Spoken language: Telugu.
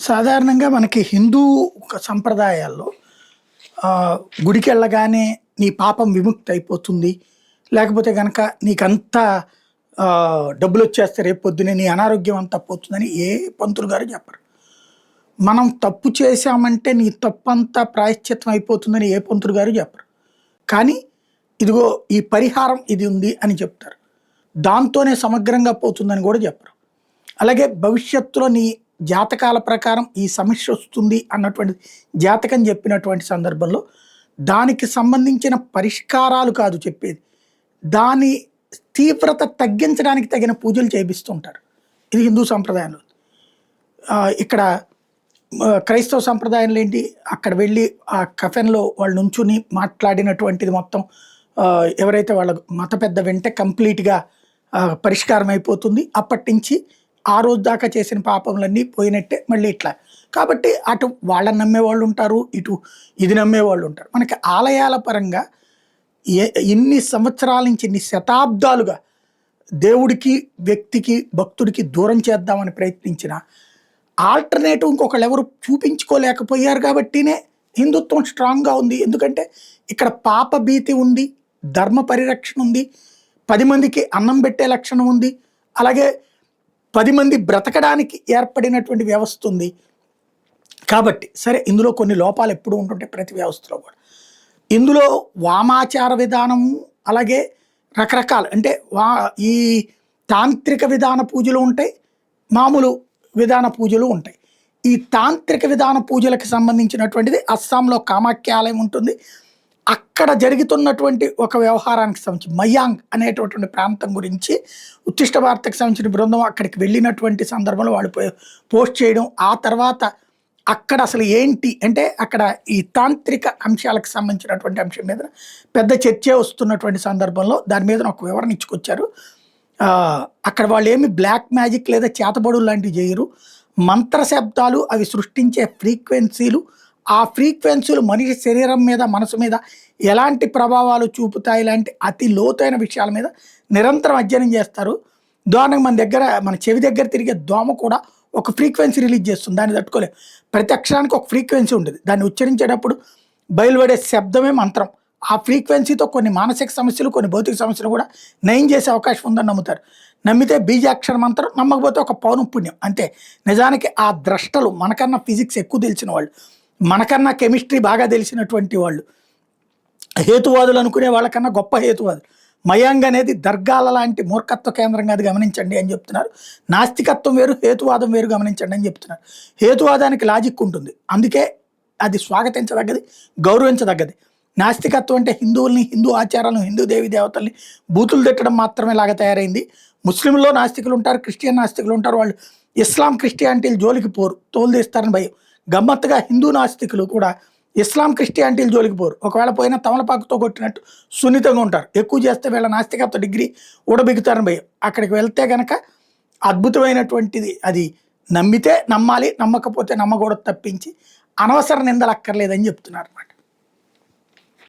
సాధారణంగా మనకి హిందూ సంప్రదాయాల్లో గుడికెళ్ళగానే నీ పాపం విముక్తి అయిపోతుంది. లేకపోతే గనక నీకంతా డబ్బులొచ్చేస్తాయి రేపు పొద్దున్నే నీ అనారోగ్యం అంతా పోతుందని ఏ పంతులు గారు చెప్పరు. మనం తప్పు చేశామంటే నీ తప్పంతా ప్రాయశ్చిత్తం అయిపోతుందని ఏ పంతులు గారు చెప్పరు. కానీ ఇదిగో ఈ పరిహారం ఇది ఉంది అని చెప్తారు. దాంతోనే సమగ్రంగా పోతుందని కూడా చెప్పరు. అలాగే భవిష్యత్తులో నీ జాతకాల ప్రకారం ఈ సమస్య వస్తుంది అన్నటువంటి జాతకం చెప్పినటువంటి సందర్భంలో దానికి సంబంధించిన పరిష్కారాలు కాదు చెప్పేది. దాని తీవ్రత తగ్గించడానికి తగిన పూజలు చేపిస్తుంటారు. ఇది హిందూ సంప్రదాయంలో. ఇక్కడ క్రైస్తవ సంప్రదాయంలో ఏంటి, అక్కడ వెళ్ళి ఆ కఫెన్లో వాళ్ళు నుంచుని మాట్లాడినటువంటిది మొత్తం ఎవరైతే వాళ్ళ మత పెద్ద వింటే కంప్లీట్గా పరిష్కారం అయిపోతుంది. అప్పటి నుంచి ఆ రోజు దాకా చేసిన పాపములన్నీ పోయినట్టే మళ్ళీ ఇట్లా. కాబట్టి అటు వాళ్ళని నమ్మేవాళ్ళు ఉంటారు, ఇటు ఇది నమ్మేవాళ్ళు ఉంటారు. మనకి ఆలయాల పరంగా ఇన్ని సంవత్సరాల నుంచి ఇన్ని శతాబ్దాలుగా దేవుడికి వ్యక్తికి భక్తుడికి దూరం చేద్దామని ప్రయత్నించిన ఆల్టర్నేటివ్ ఇంకొకళ్ళు ఎవరు చూపించుకోలేకపోయారు. కాబట్టినే హిందుత్వం స్ట్రాంగ్గా ఉంది. ఎందుకంటే ఇక్కడ పాప భీతి ఉంది, ధర్మ పరిరక్షణ ఉంది, 10 మందికి అన్నం పెట్టే లక్షణం ఉంది, అలాగే 10 మంది బ్రతకడానికి ఏర్పడినటువంటి వ్యవస్థ ఉంది. కాబట్టి సరే, ఇందులో కొన్ని లోపాలు ఎప్పుడు ఉంటుంటాయి ప్రతి వ్యవస్థలో కూడా. ఇందులో వామాచార విధానము, అలాగే రకరకాల అంటే ఈ తాంత్రిక విధాన పూజలు ఉంటాయి, మామూలు విధాన పూజలు ఉంటాయి. ఈ తాంత్రిక విధాన పూజలకు సంబంధించినటువంటిది అస్సాంలో కామాఖ్య ఆలయం ఉంటుంది. అక్కడ జరుగుతున్నటువంటి ఒక వ్యవహారానికి సంబంధించి మయాంగ్ అనేటటువంటి ప్రాంతం గురించి ఉత్తిష్ట భారతకు సంబంధించిన బృందం అక్కడికి వెళ్ళినటువంటి సందర్భంలో వాళ్ళు పోస్ట్ చేయడం, ఆ తర్వాత అక్కడ అసలు ఏంటి అంటే అక్కడ ఈ తాంత్రిక అంశాలకు సంబంధించినటువంటి అంశం మీద పెద్ద చర్చ వస్తున్నటువంటి సందర్భంలో దాని మీద ఒక వివరణ ఇచ్చుకొచ్చారు. అక్కడ వాళ్ళు ఏమి బ్లాక్ మ్యాజిక్ లేదా చేతబడులు లాంటివి చేయరు. మంత్ర శబ్దాలు అవి సృష్టించే ఫ్రీక్వెన్సీలు, ఆ ఫ్రీక్వెన్సీలు మనిషి శరీరం మీద మనసు మీద ఎలాంటి ప్రభావాలు చూపుతాయి లాంటి అతి లోతైన విషయాల మీద నిరంతరం అధ్యయనం చేస్తారు. ఉదాహరణకు మన చెవి దగ్గర తిరిగే దోమ కూడా ఒక ఫ్రీక్వెన్సీ రిలీజ్ చేస్తుంది, దాన్ని తట్టుకోలేము. ప్రతి అక్షరానికి ఒక ఫ్రీక్వెన్సీ ఉంటుంది, దాన్ని ఉచ్చరించేటప్పుడు బయలుపడే శబ్దమే మంత్రం. ఆ ఫ్రీక్వెన్సీతో కొన్ని మానసిక సమస్యలు, కొన్ని భౌతిక సమస్యలు కూడా నయం చేసే అవకాశం ఉందని నమ్ముతారు. నమ్మితే బీజాక్షర మంత్రం, నమ్మకపోతే ఒక పౌనం పుణ్యం అంతే. నిజానికి ఆ ద్రష్టలు మనకన్నా ఫిజిక్స్ ఎక్కువ తెలిసిన వాళ్ళు, మనకన్నా కెమిస్ట్రీ బాగా తెలిసినటువంటి వాళ్ళు, హేతువాదులు అనుకునే వాళ్ళకన్నా గొప్ప హేతువాదులు. మయాంగ్ అనేది దర్గాల లాంటి మూర్ఖత్వ కేంద్రంగా అది గమనించండి అని చెప్తున్నారు. నాస్తికత్వం వేరు, హేతువాదం వేరు గమనించండి అని చెప్తున్నారు. హేతువాదానికి లాజిక్ ఉంటుంది, అందుకే అది స్వాగతించదగ్గది, గౌరవించదగ్గది. నాస్తికత్వం అంటే హిందువుల్ని, హిందూ ఆచారాలను, హిందూ దేవి దేవతల్ని బూతులు తిట్టడం మాత్రమే లాగా తయారైంది. ముస్లింలో నాస్తికులు ఉంటారు, క్రిస్టియన్ నాస్తికులు ఉంటారు. వాళ్ళు ఇస్లాం క్రిస్టియానిటీలు జోలికి పోరు, తోలు తీస్తారని భయం. గమ్మత్తుగా హిందూ నాస్తికులు కూడా ఇస్లాం క్రిస్టియానిటీలు జోలికి పోరు. ఒకవేళ పోయినా తమలపాకుతో కొట్టినట్టు సున్నితంగా ఉంటారు. ఎక్కువ చేస్తే వీళ్ళ నాస్తికత్వ డిగ్రీ ఊడబిగుతారని భయం. అక్కడికి వెళ్తే కనుక అద్భుతమైనటువంటిది, అది నమ్మితే నమ్మాలి, నమ్మకపోతే నమ్మకూడదు తప్పించి అనవసర నిందలు అక్కర్లేదని చెప్తున్నారు అన్నమాట.